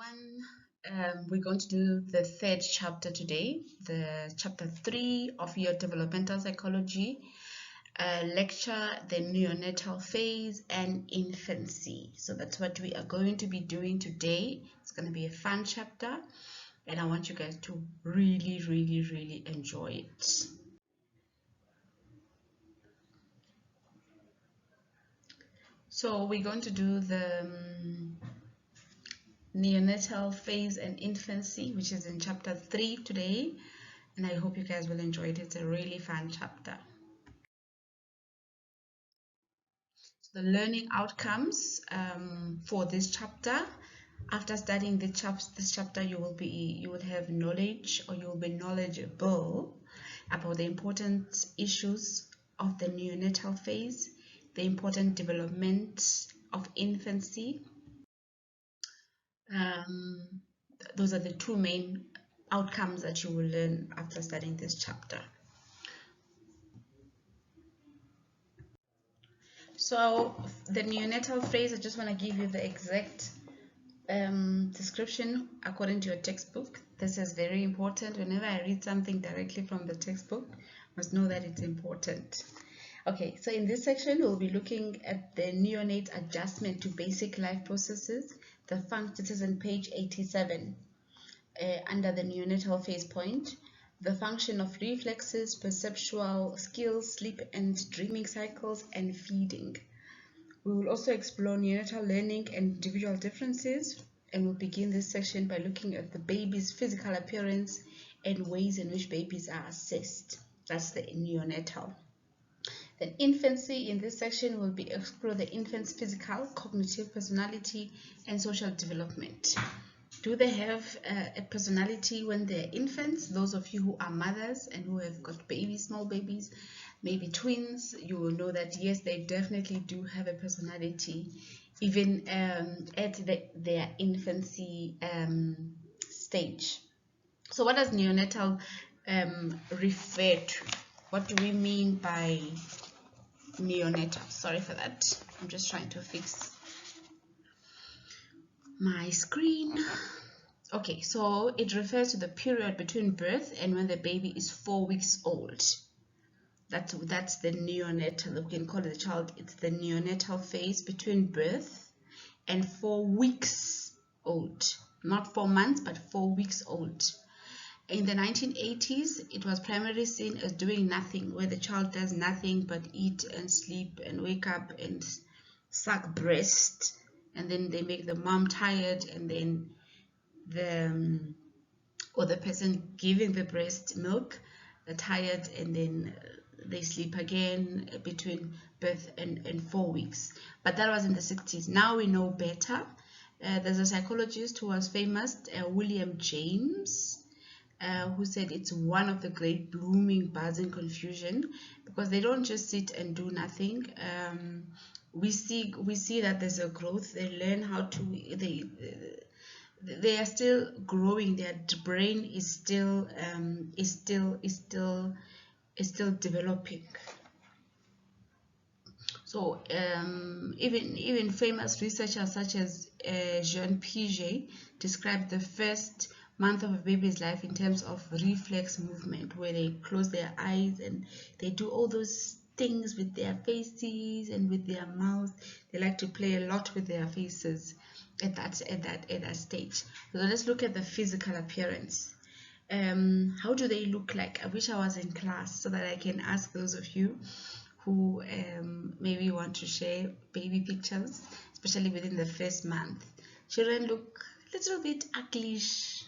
everyone. We're going to do the third chapter today, the chapter 3 of your developmental psychology lecture, the neonatal phase and infancy. So that's what we are going to be doing today. It's going to be a fun chapter, and I want you guys to really enjoy it. So we're going to do the neonatal phase and infancy, which is in chapter 3 today, and I hope you guys will enjoy it. It's a really fun chapter. So the learning outcomes for this chapter, after studying this chapter, you will have knowledge, or you will be knowledgeable about the important issues of the neonatal phase, the important development of infancy. Those are the two main outcomes that you will learn after studying this chapter. So the neonatal phase, I just want to give you the exact description according to your textbook. This is very important. Whenever I read something directly from the textbook, I must know that it's important. Okay, so in this section, we'll be looking at the neonate adjustment to basic life processes. This is on page 87 under the neonatal phase point. The function of reflexes, perceptual skills, sleep and dreaming cycles, and feeding. We will also explore neonatal learning and individual differences, and we'll begin this section by looking at the baby's physical appearance and ways in which babies are assessed. That's the neonatal. Then infancy, in this section will be explore the infant's physical, cognitive, personality, and social development. Do they have a personality when they're infants? Those of you who are mothers and who have got babies, small babies, maybe twins, you will know that yes, they definitely do have a personality, even at their infancy stage. So what does neonatal refer to? What do we mean by neonatal? Sorry for that. I'm just trying to fix my screen. Okay, so it refers to the period between birth and when the baby is 4 weeks old. That's the neonatal. We can call it the child. It's the neonatal phase between birth and 4 weeks old. Not 4 months, but 4 weeks old. In the 1980s, it was primarily seen as doing nothing, where the child does nothing but eat and sleep and wake up and suck breast, and then they make the mom tired, and then the person giving the breast milk are tired, and then they sleep again between birth and 4 weeks. But that was in the 60s. Now we know better. There's a psychologist who was famous, William James, who said it's one of the great blooming buzzing confusion, because they don't just sit and do nothing. We see that there's a growth. They learn how to they are still growing. Their brain is still developing. So even famous researchers such as Jean Piaget described the first month of a baby's life in terms of reflex movement, where they close their eyes and they do all those things with their faces and with their mouth. They like to play a lot with their faces at that stage. So let's look at the physical appearance. How do they look like? I wish I was in class so that I can ask those of you who maybe want to share baby pictures, especially within the first month. Children look a little bit uglish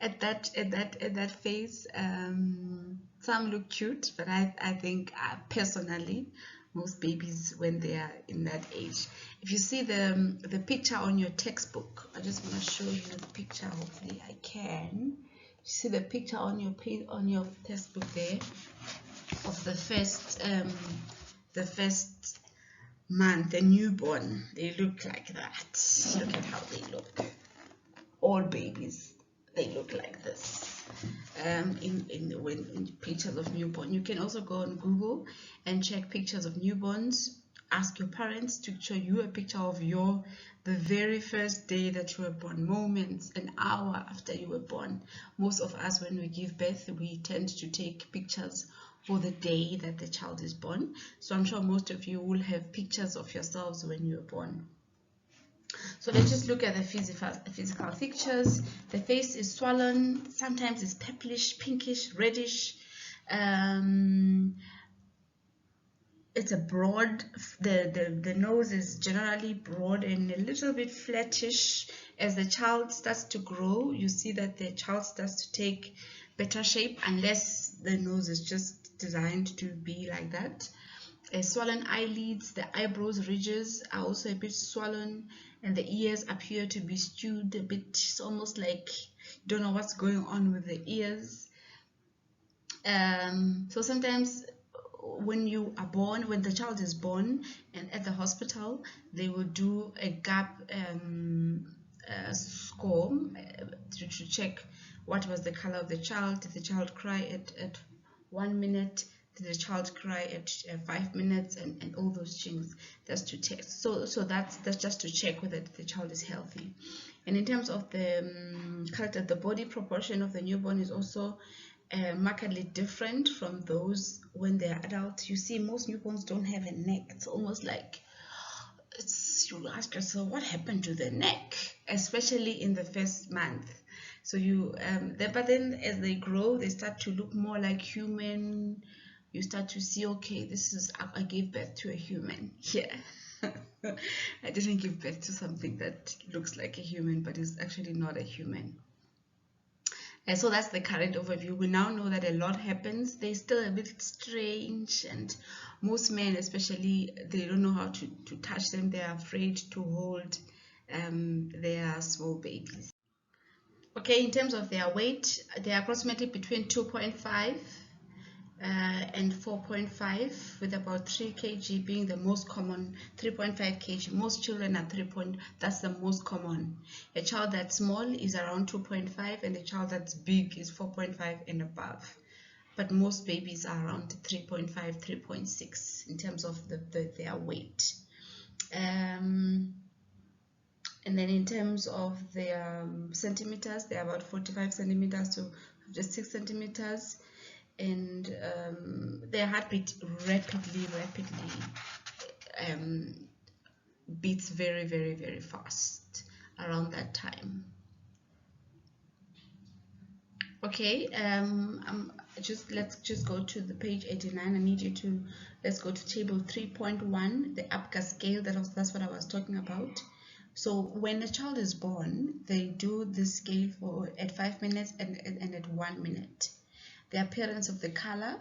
at that phase. Some look cute, but I think personally, most babies, when they are in that age, if you see the picture on your textbook, I just want to show you the picture. Hopefully I can. You see the picture on your textbook there of the first month, the newborn. They look like that. Look at how they look. All babies, they look like this. In pictures of newborn. You can also go on Google and check pictures of newborns Ask your parents to show you a picture of the very first day that you were born, moments, an hour after you were born. Most of us, when we give birth, we tend to take pictures for the day that the child is born. So I'm sure most of you will have pictures of yourselves when you were born. So let's just look at the physical features. The face is swollen, sometimes it's purplish, pinkish, reddish. It's a broad, the nose is generally broad and a little bit flattish. As the child starts to grow, you see that the child starts to take better shape, unless the nose is just designed to be like that. Swollen eyelids, the eyebrows ridges are also a bit swollen, and the ears appear to be skewed a bit. It's almost like you don't know what's going on with the ears. So sometimes when you are born, when the child is born, and at the hospital, they will do a gap score to check what was the color of the child. Did the child cry at 1 minute? Did the child cry at 5 minutes? And all those things. That's to check. So that's just to check whether the child is healthy. And in terms of the character, the body proportion of the newborn is also markedly different from those when they're adults. You see, most newborns don't have a neck. It's almost like you ask yourself, what happened to the neck, especially in the first month. So but then as they grow, they start to look more like human. You start to see, okay, I gave birth to a human. Yeah. I didn't give birth to something that looks like a human, but is actually not a human. And so that's the current overview. We now know that a lot happens. They're still a bit strange, and most men especially, they don't know how to touch them. They're afraid to hold their small babies. Okay, in terms of their weight, they're approximately between 2.5 and 4.5, with about 3 kg being the most common. 3.5 kg. Most children are that's the most common. A child that's small is around 2.5, and a child that's big is 4.5 and above. But most babies are around 3.5, 3.6 in terms of their weight. And then in terms of their centimeters, they're about 45 centimeters to 56 centimeters. And their heartbeat rapidly beats very, very, very fast around that time. Okay, let's just go to the page 89. I need you to, let's go to table 3.1, the APGAR scale. That's what I was talking about. So when a child is born, they do this scale at 5 minutes and at 1 minute. The appearance of the color,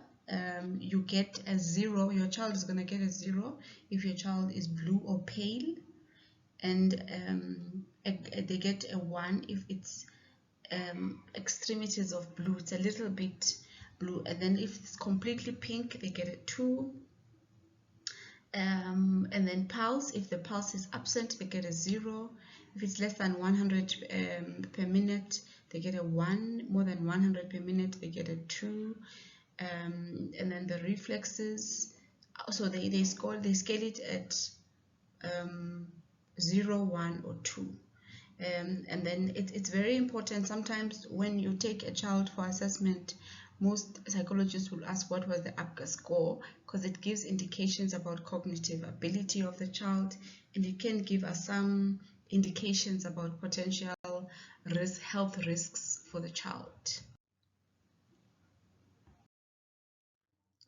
you get a 0. Your child is going to get a 0 if your child is blue or pale, and they get a 1 if it's extremities of blue. It's a little bit blue. And then if it's completely pink, they get a 2. And then pulse, if the pulse is absent, they get a 0. If it's less than 100 per minute, they get a 1. More than 100 per minute, they get a 2. And then the reflexes, so they scale it at 0, 1, or 2. And then it's very important. Sometimes when you take a child for assessment, most psychologists will ask what was the APGAR score, because it gives indications about cognitive ability of the child, and it can give us some indications about potential health risks for the child.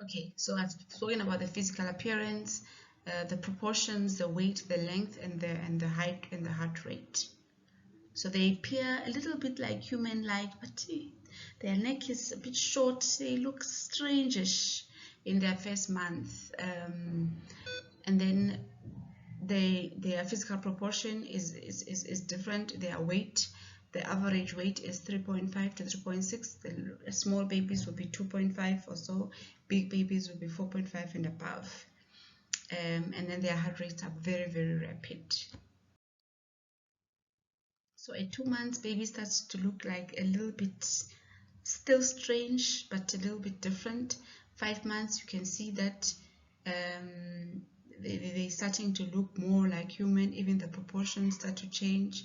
Okay, so I've spoken about the physical appearance, the proportions, the weight, the length, and the height and the heart rate. So they appear a little bit like human-like, but their neck is a bit short. They look strangish in their first month, and then their physical proportion is different. Their weight, the average weight is 3.5 to 3.6. The small babies will be 2.5 or so. Big babies will be 4.5 and above. And then their heart rates are very, very rapid. So at 2 months, baby starts to look like a little bit still strange, but a little bit different. 5 months, you can see that they're starting to look more like human. Even the proportions start to change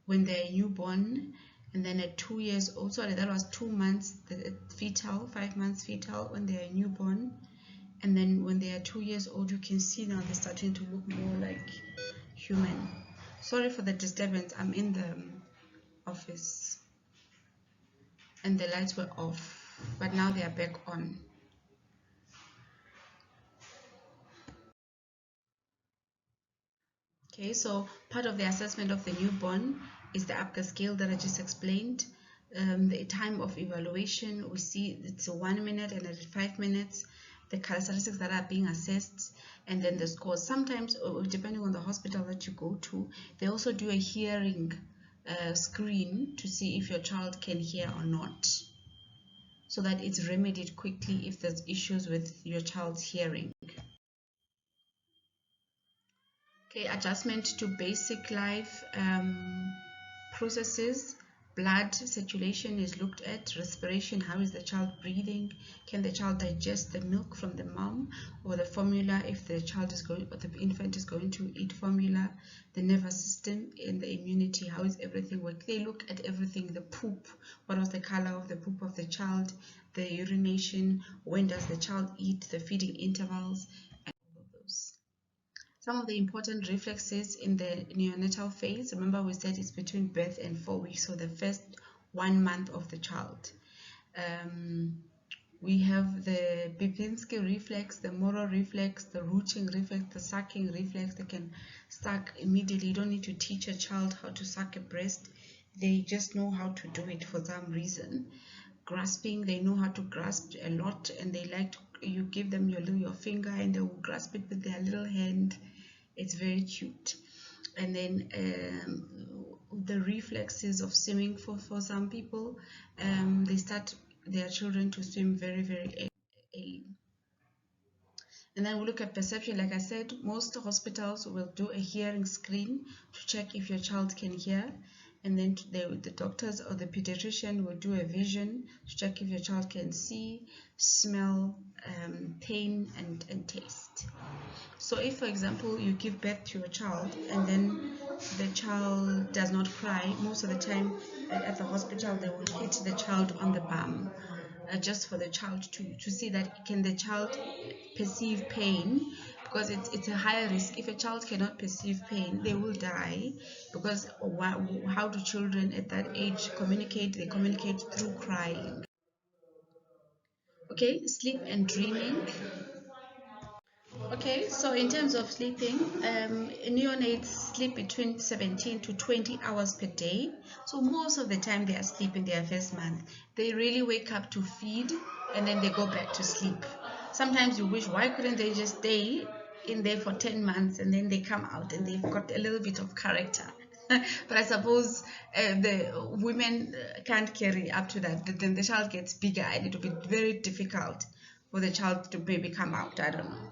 when they're newborn. And then at 2 years old, sorry, that was 2 months the fetal, 5 months fetal when they are newborn. And then when they are 2 years old, you can see now they're starting to look more like human. Sorry for the disturbance, I'm in the office and the lights were off, but now they are back on. Okay, so part of the assessment of the newborn is the Apgar scale that I just explained. The time of evaluation, we see it's a 1 minute and at 5 minutes, the characteristics that are being assessed, and then the scores. Sometimes, depending on the hospital that you go to, they also do a hearing screen to see if your child can hear or not, so that it's remedied quickly if there's issues with your child's hearing. Okay, adjustment to basic life processes. Blood circulation is looked at. Respiration, how is the child breathing? Can the child digest the milk from the mom or the formula if the child is going, or the infant is going to eat formula? The nervous system and the immunity, how is everything work? They look at everything. The poop, what was the color of the poop of the child? The urination, when does the child eat? The feeding intervals, and all of those. Some of the important reflexes in the neonatal phase, remember we said it's between birth and 4 weeks, so the first 1 month of the child. We have the Bipinski reflex, the Moro reflex, the rooting reflex, the sucking reflex. They can suck immediately. You don't need to teach a child how to suck a breast. They just know how to do it for some reason. Grasping, they know how to grasp a lot, and they like to, you give them your finger and they will grasp it with their little hand. It's very cute. And then the reflexes of swimming for some people, they start their children to swim very early. And then we look at perception. Like I said, most hospitals will do a hearing screen to check if your child can hear, and then the doctors or the pediatrician will do a vision to check if your child can see, smell, pain, and taste. So if, for example, you give birth to your child and then the child does not cry, most of the time at the hospital they will hit the child on the bum, just for the child to see that can the child perceive pain, because it's a higher risk. If a child cannot perceive pain, they will die, because how do children at that age communicate? They communicate through crying. Okay, sleep and dreaming. Okay, so in terms of sleeping, neonates sleep between 17 to 20 hours per day. So most of the time they are sleeping their first month. They really wake up to feed and then they go back to sleep. Sometimes you wish, why couldn't they just stay in there for 10 months and then they come out and they've got a little bit of character. But I suppose the women can't carry up to that. Then the child gets bigger and it will be very difficult for the child to maybe come out. I don't know.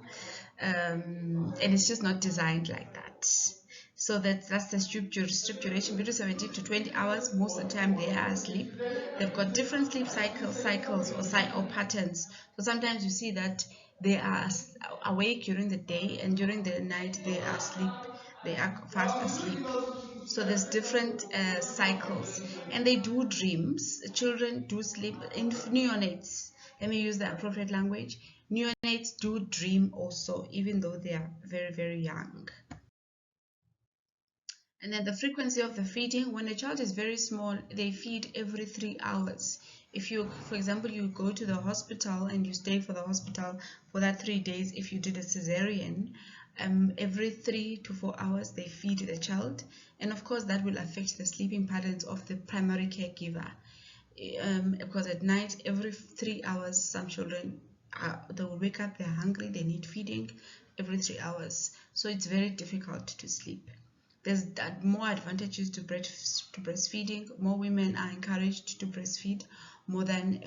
And it's just not designed like that. So that's the duration between 17 to 20 hours. Most of the time they are asleep. They've got different sleep cycles or patterns. So sometimes you see that they are awake during the day and during the night they are asleep. They are fast asleep. So there's different cycles, and they do dreams. Children do sleep. In neonates, let me use the appropriate language. Neonates do dream also, even though they are very young. And then the frequency of the feeding, when a child is very small, they feed every 3 hours. If you, for example, you go to the hospital and you stay for the hospital for that 3 days, if you did a cesarean, every 3 to 4 hours they feed the child, and of course that will affect the sleeping patterns of the primary caregiver, because at night every 3 hours some children they will wake up, they're hungry, they need feeding every 3 hours, so it's very difficult to sleep. There's more advantages to breastfeeding. More women are encouraged to breastfeed more than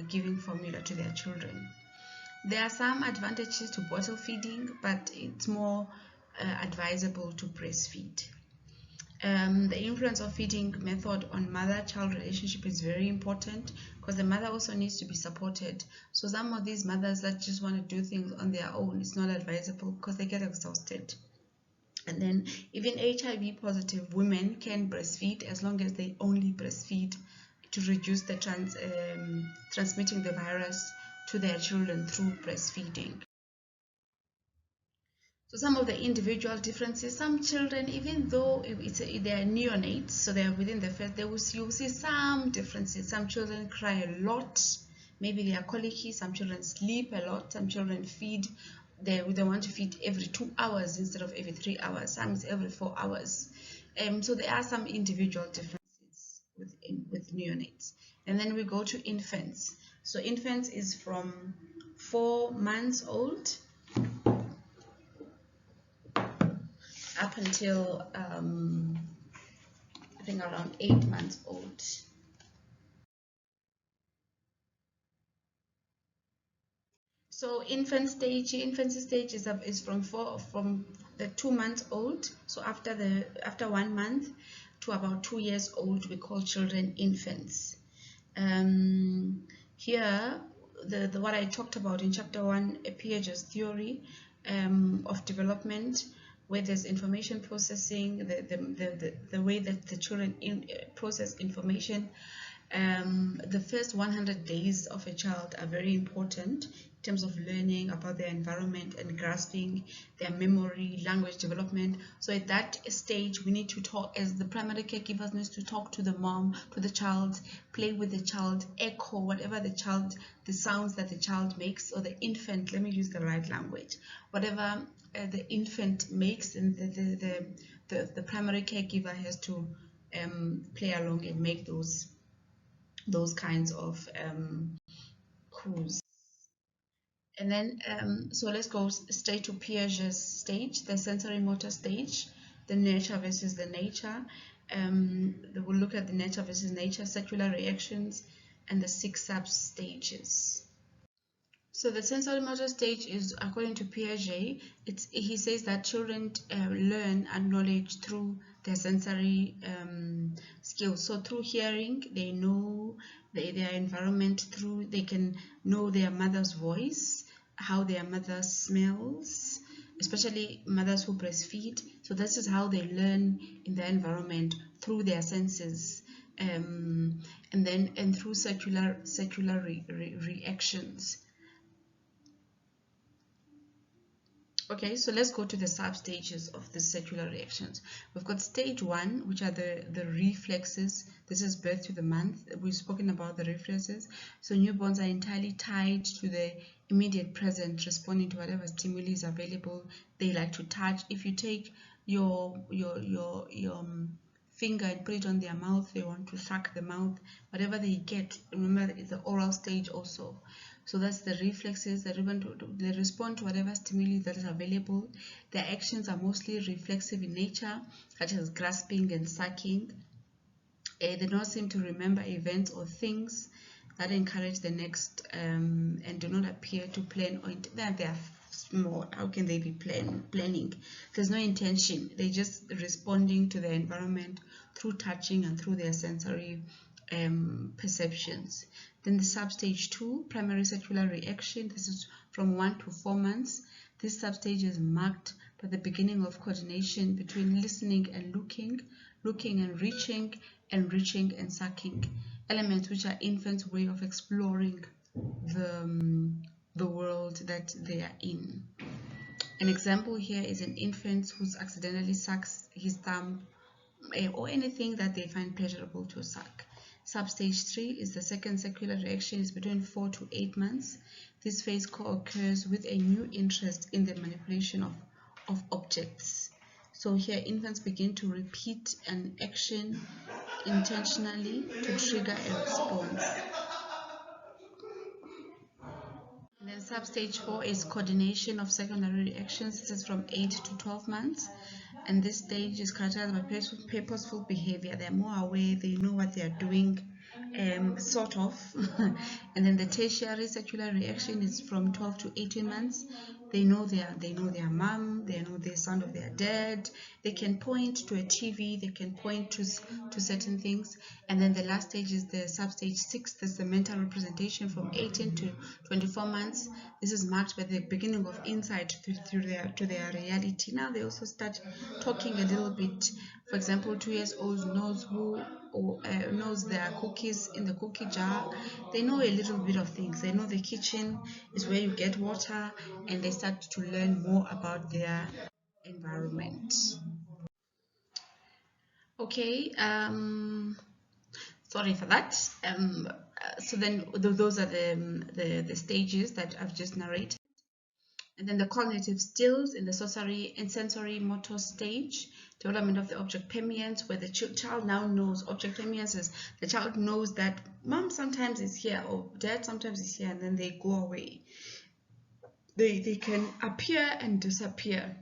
giving formula to their children. There are some advantages to bottle feeding, but it's more advisable to breastfeed. The influence of feeding method on mother-child relationship is very important because the mother also needs to be supported. So some of these mothers that just want to do things on their own, it's not advisable because they get exhausted. And then even HIV positive women can breastfeed as long as they only breastfeed to reduce the transmitting the virus to their children through breastfeeding. So some of the individual differences, some children, even though they are neonates, so they are within the first, you'll see some differences. Some children cry a lot, maybe they are colicky. Some children sleep a lot. Some children feed, they want to feed every 2 hours instead of every 3 hours. Some is every 4 hours. So there are some individual differences with neonates. And then we go to infants. So infants is from 4 months old up until I think around 8 months old. So infancy stage is from the 2 months old. So after 1 month to about 2 years old, we call children infants. Here, what I talked about in chapter 1, Piaget's theory of development, where there's information processing, the way that the children process information. The first 100 days of a child are very important in terms of learning about their environment and grasping their memory, language development. So at that stage, we need to talk, as the primary caregivers needs to talk to the mom, to the child, play with the child, echo whatever the sounds that the child makes, or the infant, let me use the right language, whatever the infant makes, and the primary caregiver has to play along and make those kinds of cues. And then, so let's go straight to Piaget's stage, the sensory motor stage, the nurture versus the nature. We'll look at the nature versus nature, secular reactions, and the 6 sub-stages. So the sensory motor stage is, according to Piaget, he says that children learn and knowledge through their sensory skills. So through hearing, they know their environment. They can know their mother's voice, how their mother smells, especially mothers who breastfeed. So this is how they learn in their environment, through their senses, and through secular reactions. Okay, so let's go to the sub-stages of the secular reactions. We've got stage 1, which are the reflexes. This is birth to the month. We've spoken about the reflexes. So newborns are entirely tied to the immediate present, responding to whatever stimuli is available. They like to touch. If you take your finger and put it on their mouth, they want to suck the mouth. Whatever they get, remember, it's the oral stage also. So that's the reflexes. They respond to whatever stimuli that is available. Their actions are mostly reflexive in nature, such as grasping and sucking. They don't seem to remember events or things that encourage the next, and do not appear to plan, or they are small. How can they be planning? There's no intention. They're just responding to the environment through touching and through their sensory perceptions. Then the substage 2, primary secular reaction. This is from 1 to 4 months. This substage is marked by the beginning of coordination between listening and looking and reaching, and reaching and sucking, elements which are infants' way of exploring the world that they are in. An example here is an infant who accidentally sucks his thumb, or anything that they find pleasurable to suck. Substage 3 is the second secular reaction, is between 4 to 8 months. This phase co-occurs with a new interest in the manipulation of objects. So here infants begin to repeat an action intentionally to trigger a response. And then substage 4 is coordination of secondary reactions. This is from 8 to 12 months. And this stage is characterized by purposeful behavior. They're more aware, they know what they are doing, sort of. And then the tertiary secular reaction is from 12 to 18 months. They know their mom, they know the sound of their dad. They can point to a TV, they can point to certain things. And then the last stage is the substage 6. That's the mental representation from 18 to 24 months. This is marked by the beginning of insight to their reality. Now they also start talking a little bit. For example, 2 years old knows who or knows their cookies in the cookie jar. They know a little bit of things. They know the kitchen is where you get water, and they start to learn more about their environment. Okay, sorry for that. So then those are the stages that I've just narrated. And then the cognitive skills in the sensory motor stage, development of the object permanence, where the child now knows object permanence is the child knows that mom sometimes is here or dad sometimes is here, and then they go away. They can appear and disappear.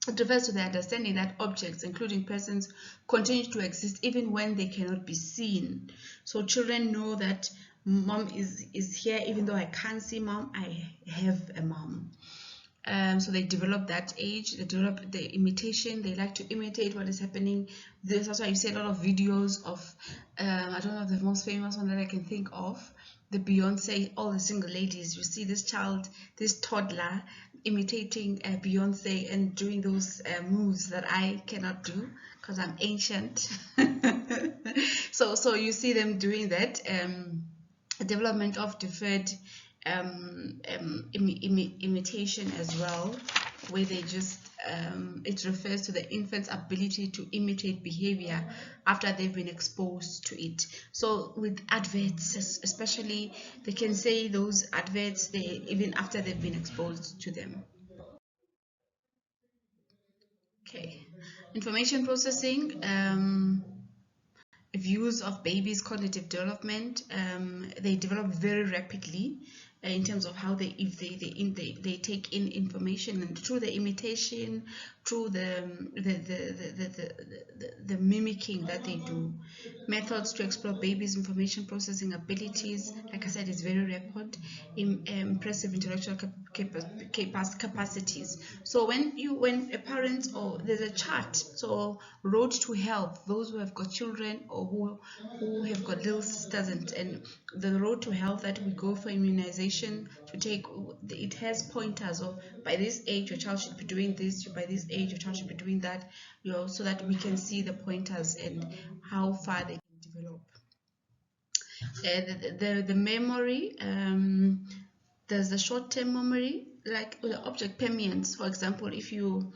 It refers to the understanding that objects, including persons, continue to exist even when they cannot be seen. So children know that mom is here, even though I can't see mom, I have a mom. So they develop that age, they develop the imitation, they like to imitate what is happening. That's why you see a lot of videos of, I don't know, the most famous one that I can think of, the Beyonce, all the single ladies. You see this child, this toddler, imitating Beyonce and doing those moves that I cannot do because I'm ancient. So you see them doing that. Development of deferred imitation as well, where they just it refers to the infant's ability to imitate behavior after they've been exposed to it. So with adverts especially, they can say those adverts even after they've been exposed to them. Okay, information processing. Views of babies' cognitive development. They develop very rapidly in terms of how they take in information, and through the imitation, through the mimicking that they do. Methods to explore babies' information processing abilities, like I said, is very rapid. Impressive intellectual capacities. So when a parent, or there's a chart, so road to health, those who have got children or who have got little sisters, and the road to health that we go for immunization to take, it has pointers of by this age your child should be doing this, by this age your child should be doing that, so that we can see the pointers and how far they can develop. The memory, there's the short-term memory, like the object permanence. For example, if you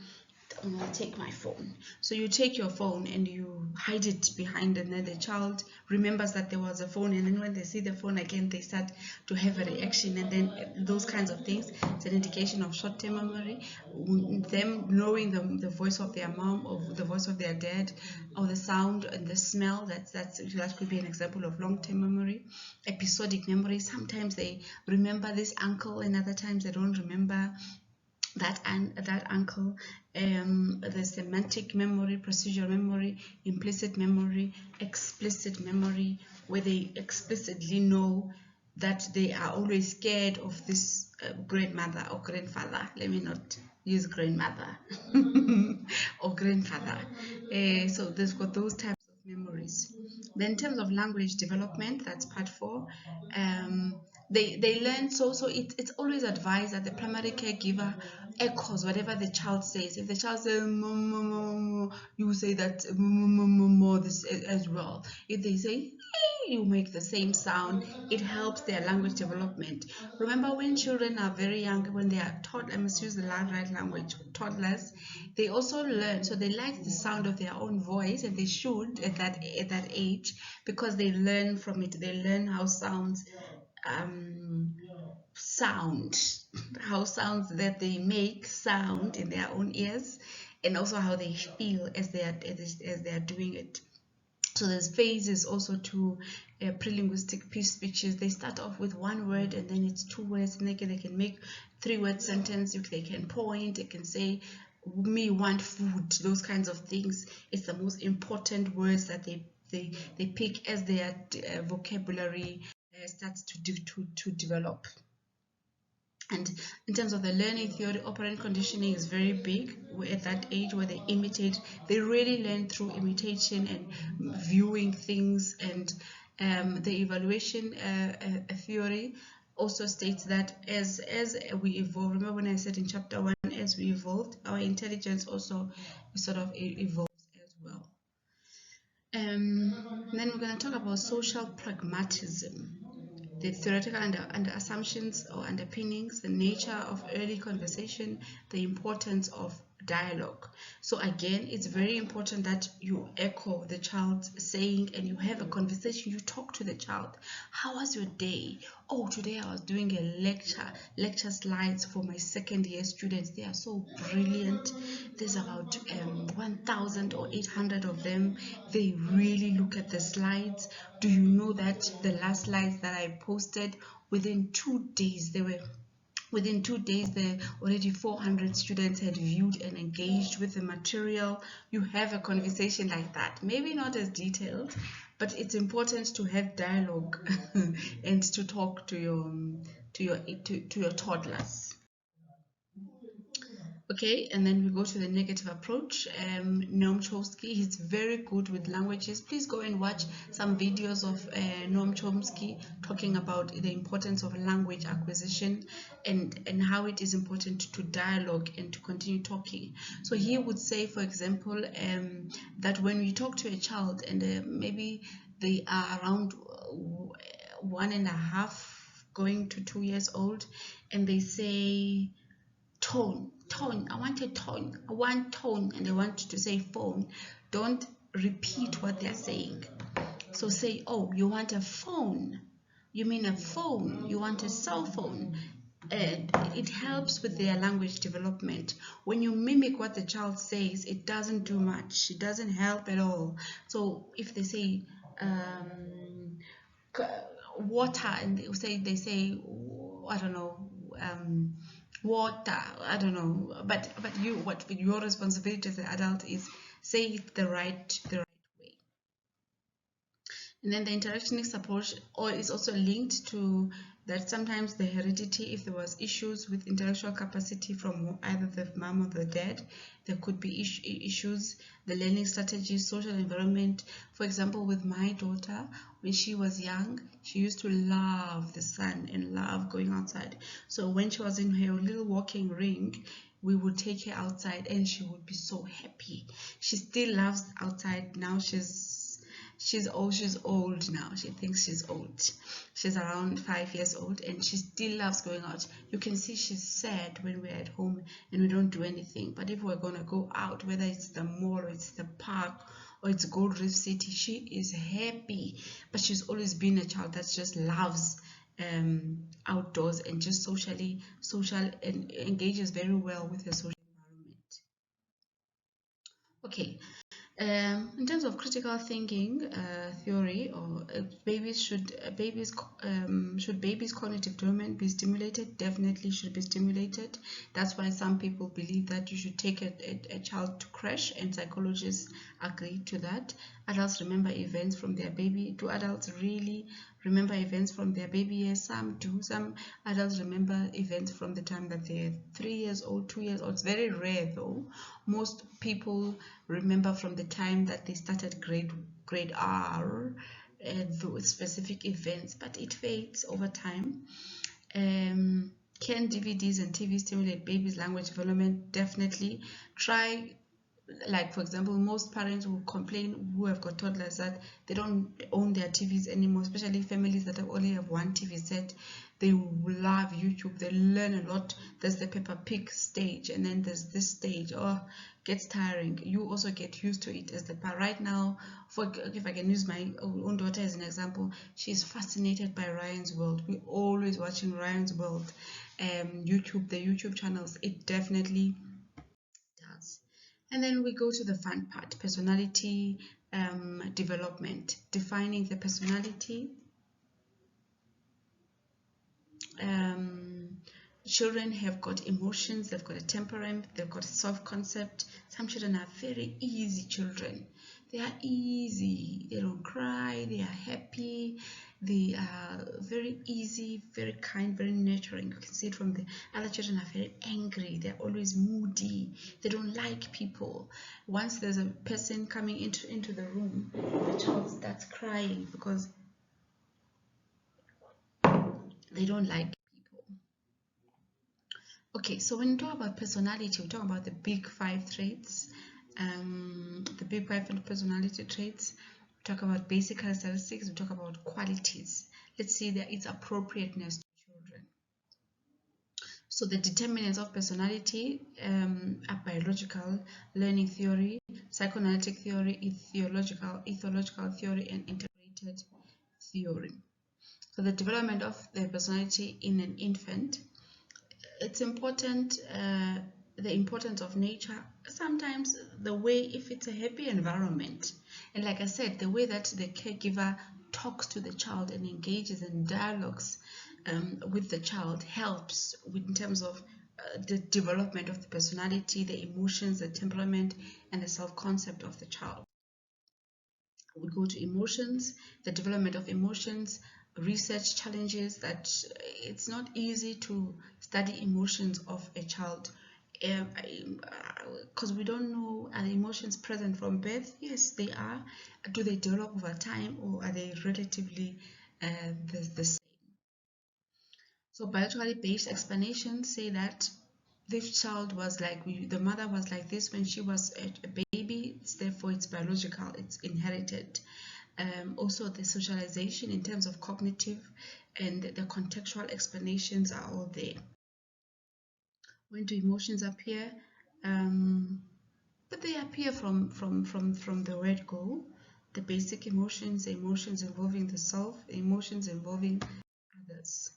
take my phone, so you take your phone and you hide it behind, and then the child remembers that there was a phone, and then when they see the phone again they start to have a reaction, and then those kinds of things. It's an indication of short-term memory. Them knowing the voice of their mom or the voice of their dad, or the sound and the smell, that could be an example of long-term memory. Episodic memory, sometimes they remember this uncle and other times they don't remember that uncle. The semantic memory, procedural memory, implicit memory, explicit memory, where they explicitly know that they are always scared of this grandmother or grandfather. Let me not use grandmother or grandfather. So there's got those types of memories. Then in terms of language development, that's part 4. They learn, so it's always advised that the primary caregiver echoes whatever the child says. If the child says you say that this as well. If they say you make the same sound, it helps their language development. Remember, when children are very young, when they are taught, I must use the right language, toddlers, they also learn, so they like the sound of their own voice, and they should at that age, because they learn from it. They learn how sounds how sounds that they make sound in their own ears, and also how they feel as they are doing it. So there's phases also to pre-linguistic speeches. They start off with one word, and then it's 2 words, and they can make 3-word sentence. They can point, they can say me want food, those kinds of things. It's the most important words that they pick as their vocabulary starts to develop. And in terms of the learning theory, operant conditioning is very big at that age where they imitate. They really learn through imitation and viewing things. And the evaluation theory also states that as we evolve, remember when I said in chapter 1, as we evolved, our intelligence also sort of evolves as well. Then we're going to talk about social pragmatism, the theoretical under assumptions or underpinnings, the nature of early conversation, the importance of dialogue. So again, it's very important that you echo the child's saying and you have a conversation, you talk to the child. How was your day? Oh, today I was doing a lecture slides for my second year students. They are so brilliant. There's about 1,000 or 800 of them. They really look at the slides. Do you know that the last slides that I posted, within 2 days, Within 2 days, there already 400 students had viewed and engaged with the material. You have a conversation like that. Maybe not as detailed, but it's important to have dialogue and to talk to your toddlers. Okay, and then we go to the negative approach. Noam Chomsky, he's very good with languages. Please go and watch some videos of Noam Chomsky talking about the importance of language acquisition and how it is important to dialogue and to continue talking. So he would say, for example, that when we talk to a child and maybe they are around 1.5 going to 2 years old, and they say, tone, I want a tone, I want tone, and they want you to say phone. Don't repeat what they're saying. So say, oh, you want a phone, you mean a phone, you want a cell phone. And it helps with their language development. When you mimic what the child says, it doesn't do much, it doesn't help at all. So if they say water, and they say I don't know, water, I don't know, but your responsibility as an adult is say it the right way. And then the interactionist approach is also linked to that sometimes the heredity, if there was issues with intellectual capacity from either the mom or the dad, there could be issues, the learning strategies, social environment. For example, with my daughter, when she was young, she used to love the sun and love going outside. So when she was in her little walking ring, we would take her outside and she would be so happy. She still loves outside now. She's old now. She thinks she's old. She's around 5 years old and she still loves going out. You can see she's sad when we're at home and we don't do anything. But if we're gonna go out, whether it's the mall or it's the park or it's Gold Reef City, she is happy. But she's always been a child that just loves outdoors and just social and engages very well with her social environment. Okay. In terms of critical thinking theory, or babies' cognitive domain be stimulated? Definitely should be stimulated. That's why some people believe that you should take a child to crash, and psychologists agree to that. Adults remember events from their baby. Do adults really remember events from their baby? Yes, some do. Some adults remember events from the time that they're 3 years old, 2 years old. It's very rare though. Most people remember from the time that they started grade R, those specific events, but it fades over time. Can DVDs and TV stimulate babies' language development? Definitely. Try, like for example, most parents who complain who have got toddlers that they don't own their TVs anymore, especially families that only have one TV set. They love YouTube, they learn a lot. There's the Peppa Pig stage, and then there's this stage. Oh, gets tiring. You also get used to it as the parent. Right now, if I can use my own daughter as an example, she's fascinated by Ryan's World. We're always watching Ryan's World, YouTube, the YouTube channels. It definitely does. And then we go to the fun part, personality development, defining the personality. children have got emotions, they've got a temperament, they've got a self-concept. Some children are very easy children. They are easy, they don't cry, they are happy, they are very easy, very kind, very nurturing. You can see it from the other children are very angry, they're always moody, they don't like people. Once there's a person coming into the room, the child starts crying because they don't like people. Okay, so when we talk about personality, we talk about the big 5 traits, the big 5 personality traits. We talk about basic characteristics, we talk about qualities. Let's see that its appropriateness to children. So the determinants of personality are biological, learning theory, psychoanalytic theory, ethological theory, and integrated theory. So the development of the personality in an infant, it's important, the importance of nature, sometimes the way, if it's a happy environment, and like I said, the way that the caregiver talks to the child and engages in dialogues with the child helps in terms of the development of the personality, the emotions, the temperament, and the self-concept of the child. We go to emotions, the development of emotions. Research challenges that it's not easy to study emotions of a child because we don't know, are the emotions present from birth? Yes, they are. Do they develop over time, or are they relatively the same? So biologically based explanations say that this child was like, the mother was like this when she was a baby, therefore it's biological, it's inherited. Also the socialization in terms of cognitive and the contextual explanations are all there. When do emotions appear? But they appear from the word go. The basic emotions, the emotions involving the self, the emotions involving others.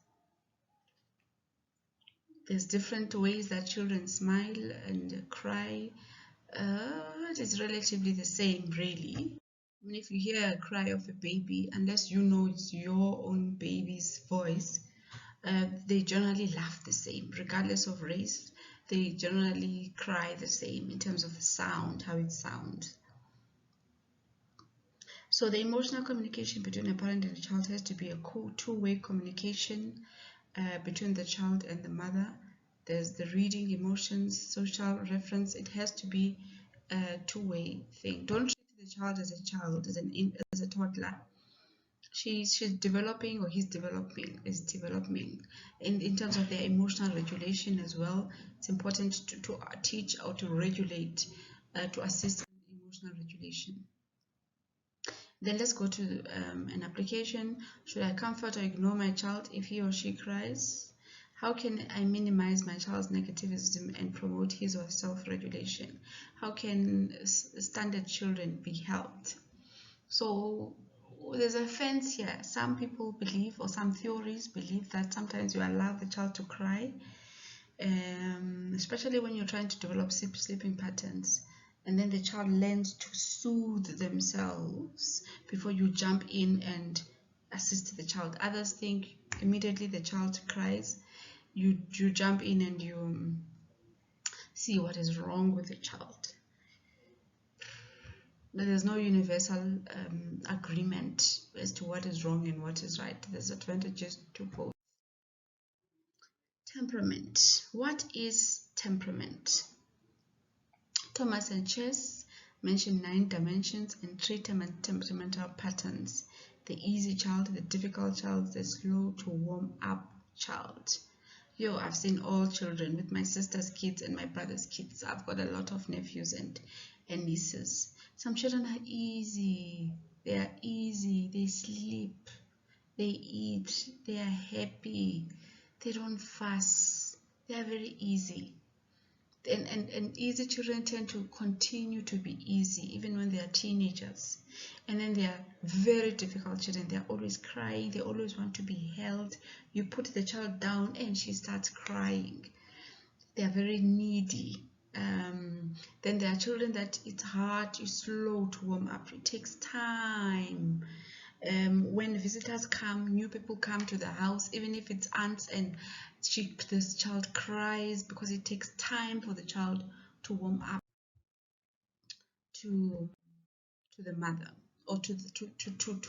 There's different ways that children smile and cry. It is relatively the same, really. I mean, if you hear a cry of a baby, unless you know it's your own baby's voice, they generally laugh the same, regardless of race. They generally cry the same in terms of the sound, how it sounds. So the emotional communication between a parent and a child has to be a two-way communication between the child and the mother. There's the reading emotions, social reference. It has to be a two-way thing. Don't treat the child, as a toddler. She's developing, or he's developing, is developing. In terms of their emotional regulation as well, it's important to teach how to regulate, to assist in emotional regulation. Then let's go to an application. Should I comfort or ignore my child if he or she cries? How can I minimize my child's negativism and promote his or self-regulation? How can standard children be helped? So there's a fence here. Some people believe, or some theories believe, that sometimes you allow the child to cry, especially when you're trying to develop sleeping patterns, and then the child learns to soothe themselves before you jump in and assist the child. Others think immediately the child cries, you jump in and you see what is wrong with the child. But there's no universal agreement as to what is wrong and what is right. There's advantages to both. Temperament. What is temperament? Thomas and Chess mention 9 dimensions and 3 temperamental patterns. The easy child, the difficult child, the slow to warm up child. Yo, I've seen all children with my sister's kids and my brother's kids. I've got a lot of nephews and nieces. Some children are easy. They are easy. They sleep. They eat. They are happy. They don't fuss. They are very easy. And easy children tend to continue to be easy even when they are teenagers. And then they are very difficult children. They are always crying. They always want to be held. You put the child down and she starts crying. They are very needy. Then there are children that it's hard, it's slow to warm up. It takes time. When visitors come, new people come to the house, even if it's aunts and this child cries because it takes time for the child to warm up to the mother or to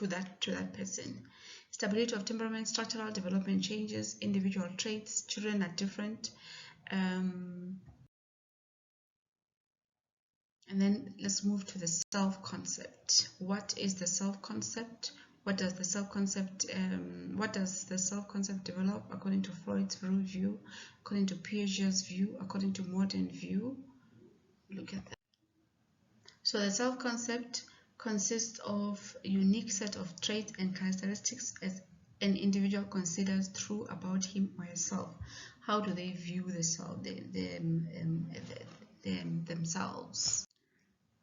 that person. Stability of temperament, structural development changes, individual traits. Children are different. And then let's move to the self-concept. What is the self-concept? What does the self-concept develop according to Freud's view, according to Piaget's view, according to modern view? Look at that. So the self-concept consists of a unique set of traits and characteristics as an individual considers true about him or herself. How do they view the self, themselves?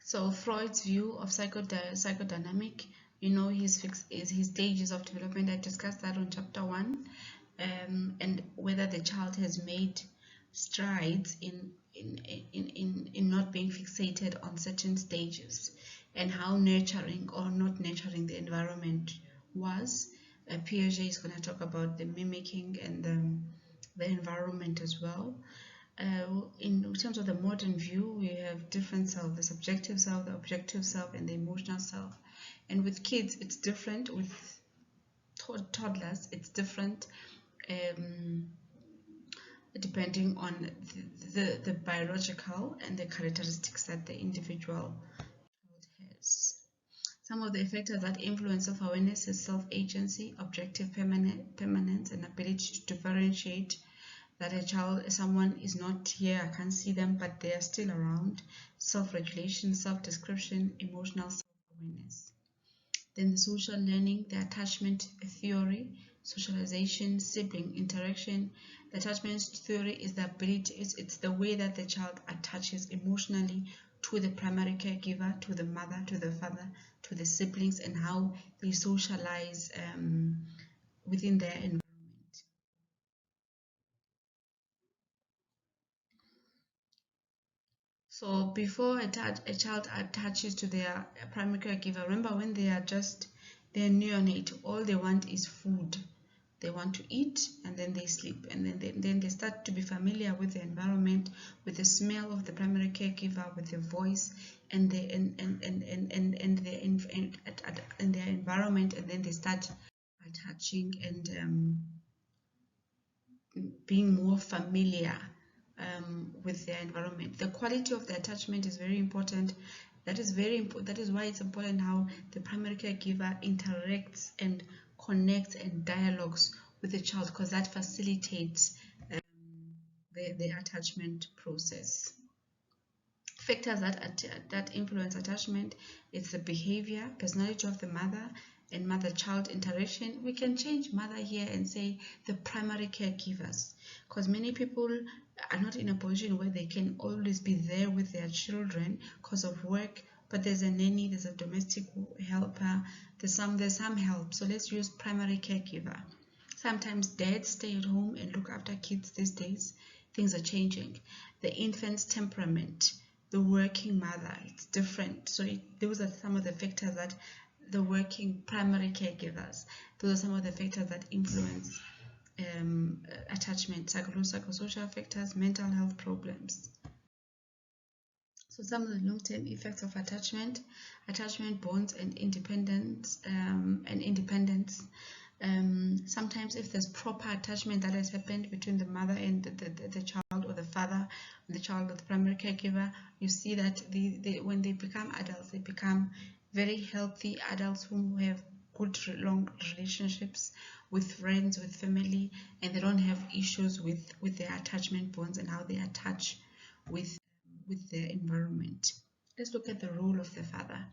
So Freud's view of psychodynamic, his stages of development. I discussed that on chapter 1, and whether the child has made strides in not being fixated on certain stages, and how nurturing or not nurturing the environment was. Piaget is going to talk about the mimicking and the environment as well. In terms of the modern view, we have different self: the subjective self, the objective self, and the emotional self. And with kids, it's different. With toddlers, it's different, depending on the biological and the characteristics that the individual has. Some of the factors that influence self-awareness is self-agency, objective permanence, and ability to differentiate that someone is not here, I can't see them, but they are still around. Self-regulation, self-description, emotional self-awareness. Then the social learning, the attachment theory, socialization, sibling interaction. The attachment theory is the ability, it's the way that the child attaches emotionally to the primary caregiver, to the mother, to the father, to the siblings, and how they socialize within their environment. So before a child attaches to their primary caregiver, remember when they're neonate, all they want is food. They want to eat, and then they sleep, and then they start to be familiar with the environment, with the smell of the primary caregiver, with the voice and their environment, and then they start attaching and being more familiar with their environment. The quality of the attachment is very important. That is why it's important how the primary caregiver interacts and connects and dialogues with the child, because that facilitates the attachment process. Factors that influence attachment is the behavior, personality of the mother, and mother-child interaction. We can change mother here and say the primary caregivers, because many people are not in a position where they can always be there with their children because of work, but there's a nanny, there's a domestic helper, there's some help. So let's use primary caregiver. Sometimes dads stay at home and look after kids these days. Things are changing. The infant's temperament, the working mother, it's different. So those are some of the factors that the working primary caregivers, those are some of the factors that influence attachment, psychosocial factors, mental health problems. So some of the long-term effects of attachment bonds and independence, sometimes if there's proper attachment that has happened between the mother and the child, or the father and the child, or the primary caregiver, you see that when they become adults, they become very healthy adults who have good long relationships with friends, with family, and they don't have issues with their attachment bonds and how they attach with their environment. Let's look at the role of the father.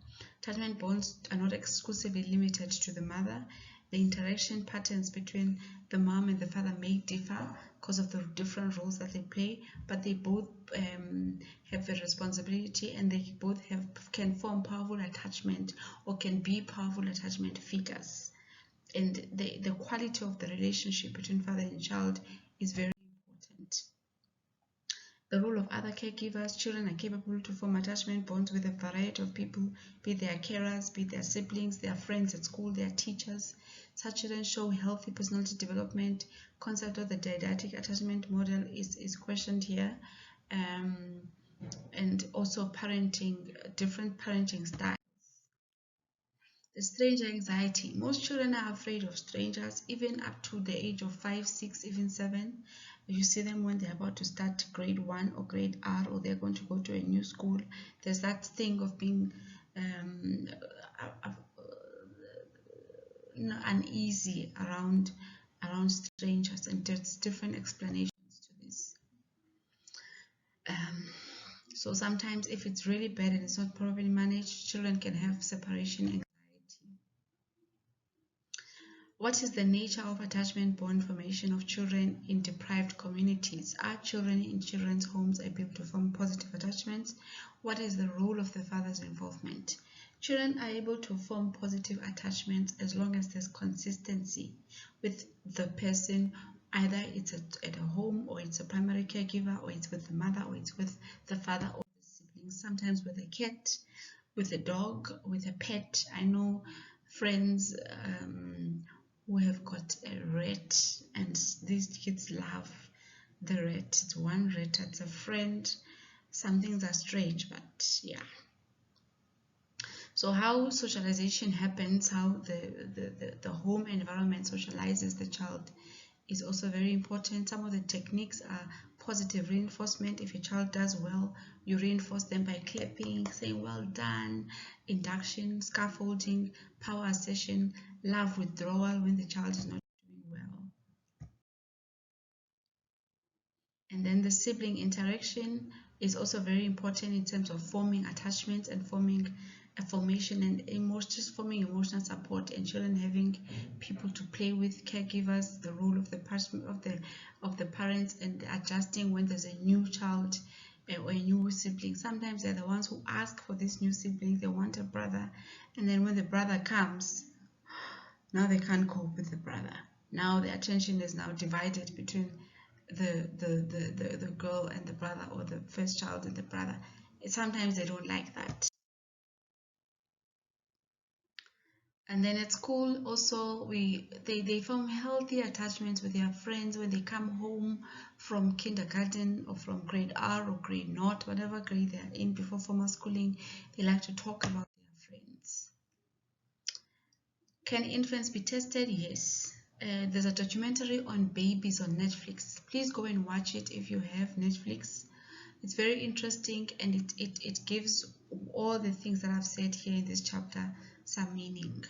Attachment bonds are not exclusively limited to the mother. The interaction patterns between the mom and the father may differ because of the different roles that they play, but they both have a responsibility, and they both can form powerful attachment, or can be powerful attachment figures. And the quality of the relationship between father and child is very important. The role of other caregivers. Children are capable to form attachment bonds with a variety of people, be their carers, be their siblings, their friends at school, their teachers. Such children show healthy personality development. Concept of the didactic attachment model is questioned here. And also parenting, different parenting styles. The stranger anxiety. Most children are afraid of strangers, even up to the age of 5, 6, even 7. You see them when they're about to start grade 1 or grade R, or they're going to go to a new school. There's that thing of being uneasy around strangers, and there's different explanations to this. So sometimes if it's really bad and it's not properly managed, children can have separation anxiety. What is the nature of attachment bond formation of children in deprived communities? Are children in children's homes able to form positive attachments? What is the role of the father's involvement? Children are able to form positive attachments as long as there's consistency with the person. Either it's at a home, or it's a primary caregiver, or it's with the mother, or it's with the father or the siblings. Sometimes with a cat, with a dog, with a pet. I know friends who have got a rat, and these kids love the rat. It's one rat, it's a friend. Some things are strange, but yeah. So how socialization happens, how the home environment socializes the child is also very important. Some of the techniques are positive reinforcement. If a child does well, you reinforce them by clapping, saying well done, induction, scaffolding, power assertion, love withdrawal when the child is not doing well. And then the sibling interaction is also very important in terms of forming attachments and forming a formation and just forming emotional support, and children having people to play with, caregivers, the role of the parents, and adjusting when there's a new child or a new sibling. Sometimes they're the ones who ask for this new sibling, they want a brother, and then when the brother comes, now they can't cope with the brother. Now the attention is now divided between the girl and the brother, or the first child and the brother. Sometimes they don't like that. And then at school also, they form healthy attachments with their friends when they come home from kindergarten or from grade R or grade naught, whatever grade they're in before formal schooling. They like to talk about their friends. Can infants be tested? Yes. There's a documentary on babies on Netflix. Please go and watch it if you have Netflix. It's very interesting, and it gives all the things that I've said here in this chapter some meaning.